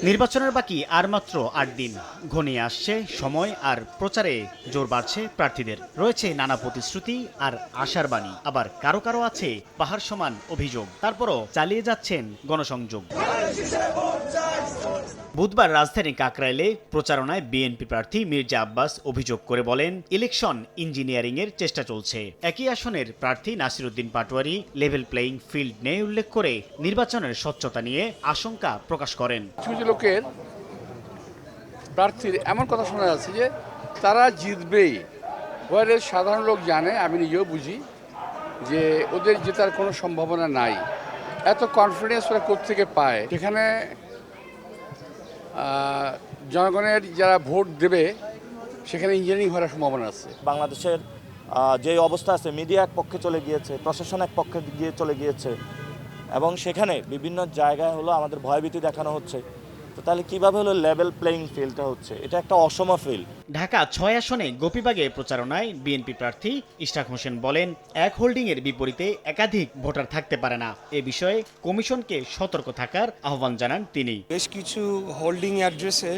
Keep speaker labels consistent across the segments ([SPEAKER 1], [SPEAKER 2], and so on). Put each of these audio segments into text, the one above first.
[SPEAKER 1] নির্বাচনের বাকি আর মাত্র ৮ দিন ঘনিয়ে আসছে সময়, আর প্রচারে জোর বাড়ছে প্রার্থীদের। রয়েছে নানা প্রতিশ্রুতি আর আশার বাণী, আবার কারো কারো আছে পাহাড় সমান অভিযোগ। তারপরও চালিয়ে যাচ্ছেন গণসংযোগ। বুধবার রাজধানী কাকরাইলে প্রচারণায় বিএনপি প্রার্থী মির্জা আব্বাস অভিযোগ করে বলেন, ইলেকশন ইঞ্জিনিয়ারিং এর চেষ্টা চলছে। একই আসনের প্রার্থী Nasiruddin Patwari level playing field নেই উল্লেখ করে নির্বাচনের স্বচ্ছতা নিয়ে আশঙ্কা প্রকাশ করেন।
[SPEAKER 2] কিছু লোকের প্রার্থীর এমন কথা শোনা যাচ্ছে যে তারা জিতবেই, ওয়ারে সাধারণ লোক জানে, আমি নিজেও বুঝি যে ওদের জেতার কোনো সম্ভাবনা নাই। এত কনফিডেন্স ওরা কোত্থেকে পায়? যেখানে জনগণের যারা ভোট দেবে সেখানে ইঞ্জিনিয়ারিং হওয়ার সম্ভাবনা আছে।
[SPEAKER 3] বাংলাদেশের যে অবস্থা আছে, মিডিয়া এক পক্ষে চলে গিয়েছে, প্রশাসন এক পক্ষে চলে গিয়েছে, এবং সেখানে বিভিন্ন জায়গায় হলো আমাদের ভয়ভীতি দেখানো হচ্ছে। তো তাহলে কিভাবে হলো লেভেল প্লেইং ফিল্ডটা হচ্ছে? এটা একটা অসম ফিল্ড।
[SPEAKER 1] ঢাকা ৬ আসনে গোপীবাগে প্রচারণায় বিএনপি প্রার্থী ইশরাক হোসেন বলেন, এক হোল্ডিং এর বিপরীতে একাধিক ভোটার থাকতে পারে না। এ বিষয়ে কমিশনকে সতর্ক থাকার আহ্বান জানান তিনি।
[SPEAKER 4] বেশ কিছু হোল্ডিং অ্যাড্রেসে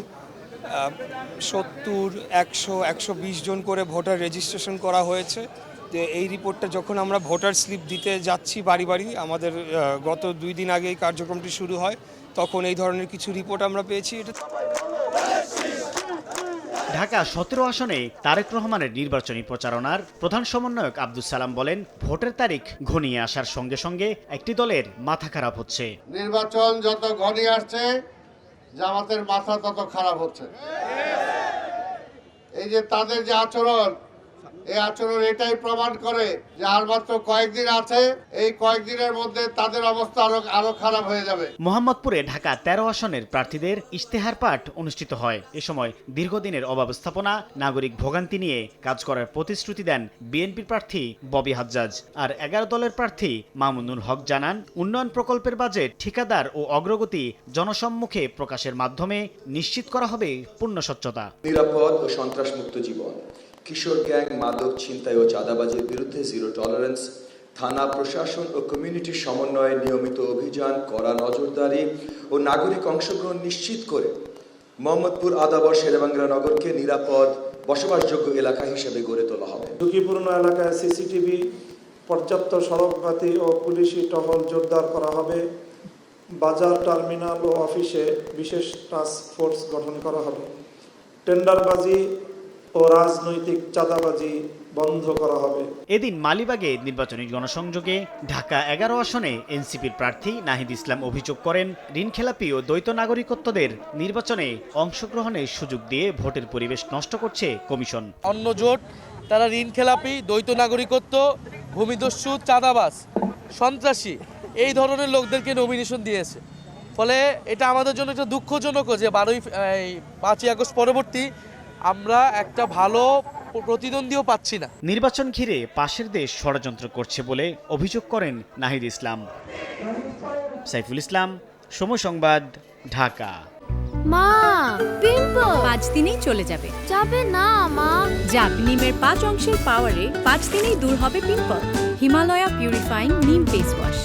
[SPEAKER 4] ৭০, ১০০, ১২০ জন করে ভোটার রেজিস্ট্রেশন করা হয়েছে। যে এই রিপোর্টটা যখন আমরা ভোটার স্লিপ দিতে যাচ্ছি বাড়ি বাড়ি, আমাদের গত ২ দিন আগে এই কার্যক্রমটি শুরু হয়, তখন এই ধরনের কিছু রিপোর্ট আমরা পেয়েছি।
[SPEAKER 1] ঢাকা ১৭ আসনে তারেক রহমানের নির্বাচনী প্রচারণার প্রধান সমন্বয়ক আব্দুস সালাম বলেন, ভোটের তারিখ ঘনিয়ে আসার সঙ্গে সঙ্গে একটি দলের মাথা খারাপ হচ্ছে।
[SPEAKER 5] নির্বাচন যত ঘনিয়ে আসছে জামাতের মাথা তত খারাপ হচ্ছে। এই যে তাদের যে আচরণ, এই আচরণ এটাই প্রমাণ করে যে আর মাত্র কয়েকদিন আছে, এই কয়েকদিনের মধ্যে তাদের অবস্থা আরো খারাপ হয়ে যাবে।
[SPEAKER 1] মোহাম্মদপুরে ঢাকা ১৩ আসনের প্রার্থীদের ইশতেহার পাঠ অনুষ্ঠিত হয়। এ সময় দীর্ঘদিনের অব্যবস্থাপনা, নাগরিক ভোগান্তি নিয়ে কাজ করার প্রতিশ্রুতি দেন বিএনপির প্রার্থী ববি হাজ্জাজ। আর ১১ দলের প্রার্থী মামুনুল হক জানান, উন্নয়ন প্রকল্পের বাজেট, ঠিকাদার ও অগ্রগতি জনসম্মুখে প্রকাশের মাধ্যমে নিশ্চিত করা হবে পূর্ণ স্বচ্ছতা।
[SPEAKER 6] নিরাপদ ও সন্ত্রাসমুক্ত জীবন, কিশোর গ্যাং, মাদক, ছিনতাই ও চাঁদাবাজির বিরুদ্ধে জিরো টলারেন্স, থানা প্রশাসন ও কমিউনিটির সমন্বয়ে নিয়মিত অভিযান, কড়া নজরদারি ও নাগরিক অংশগ্রহণ নিশ্চিত করে মোহাম্মদপুর, আদাবর, শেরেবাংলা নগরকে নিরাপদ বসবাসযোগ্য এলাকা হিসেবে গড়ে তোলা হবে।
[SPEAKER 7] ঝুঁকিপূর্ণ এলাকায় সিসিটিভি, পর্যাপ্ত সড়কবাতি ও পুলিশি টহল জোরদার করা হবে। বাজার, টার্মিনাল ও অফিসে বিশেষ টাস্ক ফোর্স গঠন করা হবে। টেন্ডারবাজি ও রাজনৈতিক চাঁদাবাজি বন্ধ করা হবে।
[SPEAKER 1] এদিন মালিবাগে নির্বাচনী গণসংযোগে ঢাকা ১১ আসনে এনসিপির প্রার্থী নাহিদ ইসলাম অভিযোগ করেন, ঋণখেলাপি ও দ্বৈত নাগরিকত্বদের নির্বাচনে অংশগ্রহণের সুযোগ দিয়ে ভোটের পরিবেশ নষ্ট করছে কমিশন।
[SPEAKER 8] অন্য জোট তারা ঋণখেলাপি, দ্বৈত নাগরিকত্ব, ভূমিদস্যু, চাঁদাবাজ, সন্ত্রাসী এই ধরনের লোকদেরকে নমিনেশন দিয়েছে। ফলে এটা আমাদের জন্য একটা দুঃখজনক যে 5ই আগস্ট পরবর্তী আমরা একটা ভালো প্রতিদ্বন্দ্বীও পাচ্ছি না।
[SPEAKER 1] নির্বাচন ঘিরে পাশের দেশ ষড়যন্ত্র করছে বলে অভিযোগ করেন নাহিদ ইসলাম। সাইফুল ইসলাম, সময় সংবাদ, ঢাকা।
[SPEAKER 9] মা, পিম্পল 5 দিনেই চলে যাবে। যাবে না মা। জাপ নিমের 5 অংশের পাওয়ারে 5 দিনেই দূর হবে পিম্পল। হিমালয়া পিউরিফাইং নিম ফেস ওয়াশ।